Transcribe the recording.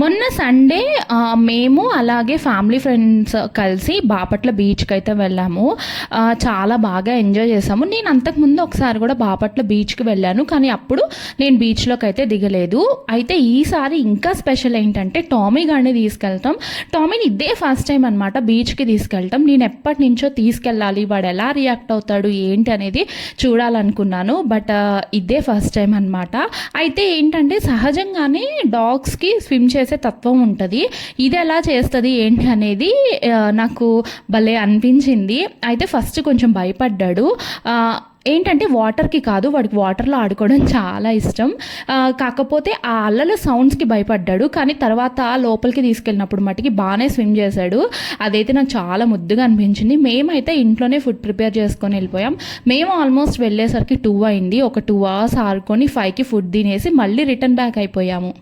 మొన్న సండే మేము అలాగే ఫ్యామిలీ ఫ్రెండ్స్ కలిసి బాపట్ల బీచ్కి అయితే వెళ్ళాము. చాలా బాగా ఎంజాయ్ చేసాము. నేను అంతకుముందు ఒకసారి కూడా బాపట్ల బీచ్కి వెళ్ళాను, కానీ అప్పుడు నేను బీచ్లోకి అయితే దిగలేదు. అయితే ఈసారి ఇంకా స్పెషల్ ఏంటంటే టామీ గారిని తీసుకెళ్తాం. టామీని ఇదే ఫస్ట్ టైం అనమాట బీచ్కి తీసుకెళ్తాం. నేను ఎప్పటి నుంచో తీసుకెళ్ళాలి, వాడు ఎలా రియాక్ట్ అవుతాడు ఏంటి అనేది చూడాలనుకున్నాను. బట్ ఇదే ఫస్ట్ టైం అనమాట. అయితే ఏంటంటే సహజంగానే డాగ్స్కి స్విమ్ చేసే తత్వం ఉంటుంది. ఇది ఎలా చేస్తుంది ఏంటి అనేది నాకు భలే అనిపించింది. అయితే ఫస్ట్ కొంచెం భయపడ్డాడు. ఏంటంటే వాటర్కి కాదు, వాడికి వాటర్లో ఆడుకోవడం చాలా ఇష్టం. కాకపోతే ఆ అల్లల సౌండ్స్కి భయపడ్డాడు. కానీ తర్వాత లోపలికి తీసుకెళ్ళినప్పుడు మటుకి బాగానే స్విమ్ చేశాడు. అదైతే నాకు చాలా ముద్దుగా అనిపించింది. మేమైతే ఇంట్లోనే ఫుడ్ ప్రిపేర్ చేసుకొని వెళ్ళిపోయాం. మేము ఆల్మోస్ట్ వెళ్ళేసరికి 2 అయింది. ఒక 2 hours ఆడుకొని 5కి ఫుడ్ తినేసి మళ్ళీ రిటర్న్ బ్యాక్ అయిపోయాము.